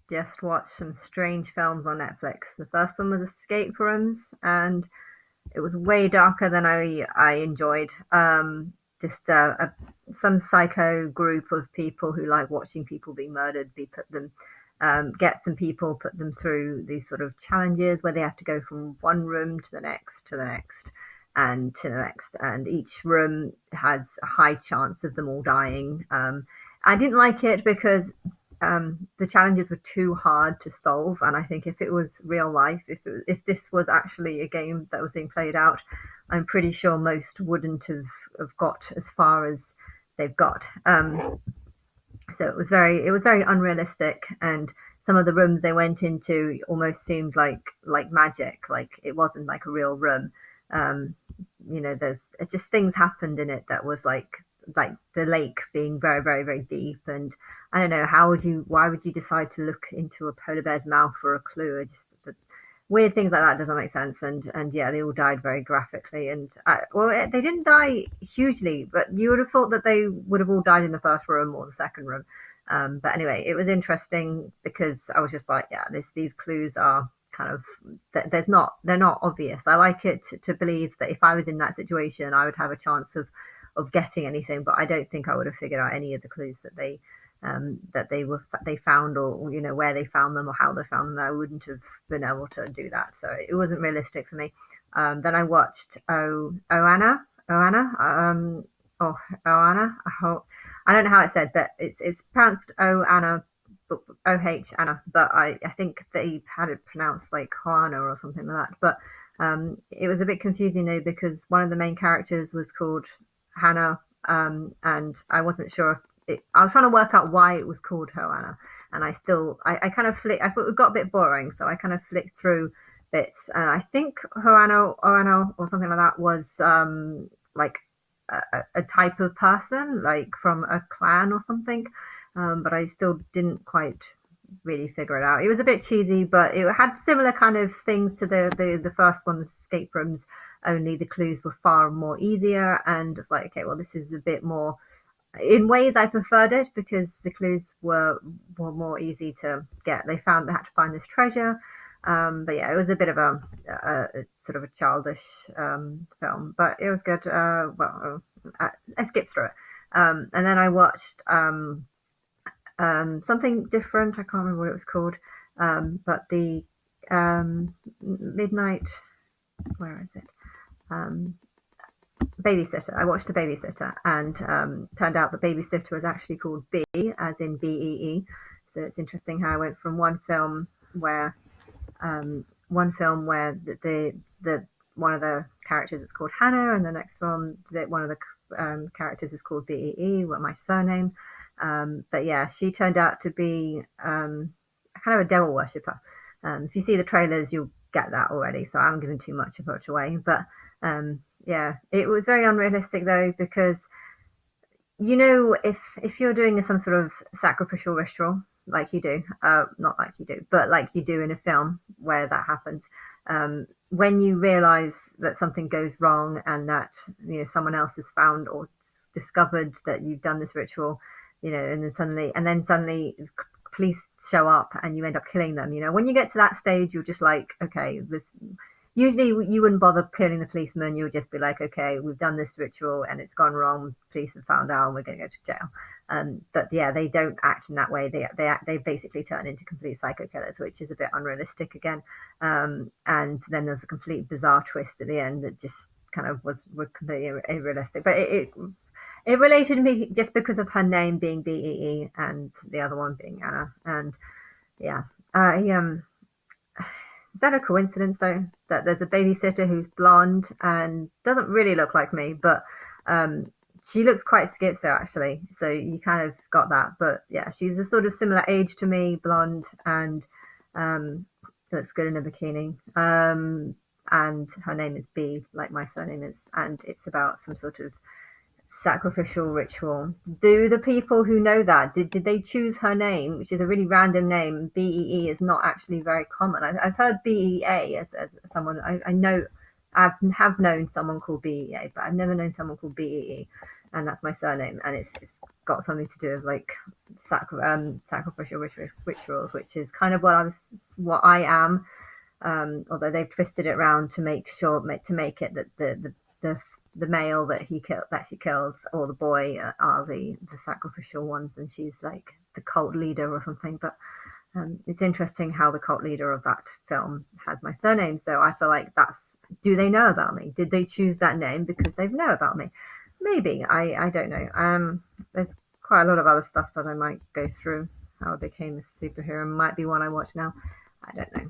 just watched some strange films on Netflix. The first one was Escape Rooms, and it was way darker than I enjoyed. Just some psycho group of people who like watching people be murdered, be put them get some people, put them through these sort of challenges where they have to go from one room to the next, to the next, and to the next, and each room has a high chance of them all dying. I didn't like it because the challenges were too hard to solve, and I think if it was real life, if this was actually a game that was being played out, I'm pretty sure most wouldn't have got as far as they've got. So it was very unrealistic, and some of the rooms they went into almost seemed like magic, like it wasn't like a real room. Um, there's just things happened in it that was like the lake being very, very, very deep, and I don't know, why would you decide to look into a polar bear's mouth for a clue? Just the weird things like that doesn't make sense, and yeah, they all died very graphically, and they didn't die hugely, but you would have thought that they would have all died in the first room or the second room. But anyway, it was interesting because I was just like, yeah, these clues are kind of they're not obvious. I like it to believe that if I was in that situation, I would have a chance of getting anything, but I don't think I would have figured out any of the clues that they found, or where they found them or how they found them. I wouldn't have been able to do that, so it wasn't realistic for me. Then I watched Ohanna, oh Ohanna. I don't know how it's said, but it's pronounced Ohanna, OH Anna, but I think they had it pronounced like Hoana or something like that. But it was a bit confusing though because one of the main characters was called Hannah, and I wasn't sure. I was trying to work out why it was called Hoana, and I kind of flicked. I thought it got a bit boring, so I kind of flicked through bits. I think Hoano, or something like that was like a type of person, like from a clan or something. But I still didn't quite really figure it out. It was a bit cheesy, but it had similar kind of things to the first one, the escape rooms. Only the clues were far more easier, and it's like, okay, well, this is a bit more. In ways, I preferred it because the clues were more easy to get. They had to find this treasure, but yeah, it was a bit of a sort of a childish film, but it was good. I skipped through it, and then I watched something different. I can't remember what it was called, but the midnight. Where is it? Um, Babysitter. I watched The Babysitter, and turned out the babysitter was actually called B, as in BEE. So it's interesting how I went from one film where the one of the characters is called Hannah, and the next film that one of the characters is called BEE, what my surname. But yeah, she turned out to be kind of a devil worshipper. If you see the trailers, you'll get that already. So I haven't given too much of it away, but yeah, it was very unrealistic though because if you're doing some sort of sacrificial ritual, like you do, not like you do, but like you do in a film where that happens, when you realize that something goes wrong and that someone else has found or discovered that you've done this ritual, and then suddenly police show up and you end up killing them. When you get to that stage, you're just like, okay, this. Usually, you wouldn't bother killing the policeman. You would just be like, okay, we've done this ritual and it's gone wrong. Police have found out, and we're going to go to jail. But yeah, they don't act in that way. They basically turn into complete psycho killers, which is a bit unrealistic again. And then there's a complete bizarre twist at the end that just kind of was completely unrealistic. But it related to me just because of her name being BEE and the other one being Anna. And yeah, is that a coincidence though that there's a babysitter who's blonde and doesn't really look like me, but she looks quite schizo actually. So you kind of got that, but yeah, she's a sort of similar age to me, blonde, and um, looks good in a bikini. And her name is B, like my surname is, and it's about some sort of sacrificial ritual. Do the people who know that did they choose her name, which is a really random name? BEE is not actually very common. I've heard BEA as someone I know. I have known someone called BEA, but I've never known someone called BEE. and that's my surname, and it's got something to do with like sacrificial rituals, which is kind of what I am. Although they've twisted it around to make it that the the male that she kills, or the boy, are the sacrificial ones, and she's like the cult leader or something. But it's interesting how the cult leader of that film has my surname. So I feel like that's, do they know about me? Did they choose that name because they know about me? Maybe. I don't know. There's quite a lot of other stuff that I might go through. How I became a superhero might be one I watch now. I don't know.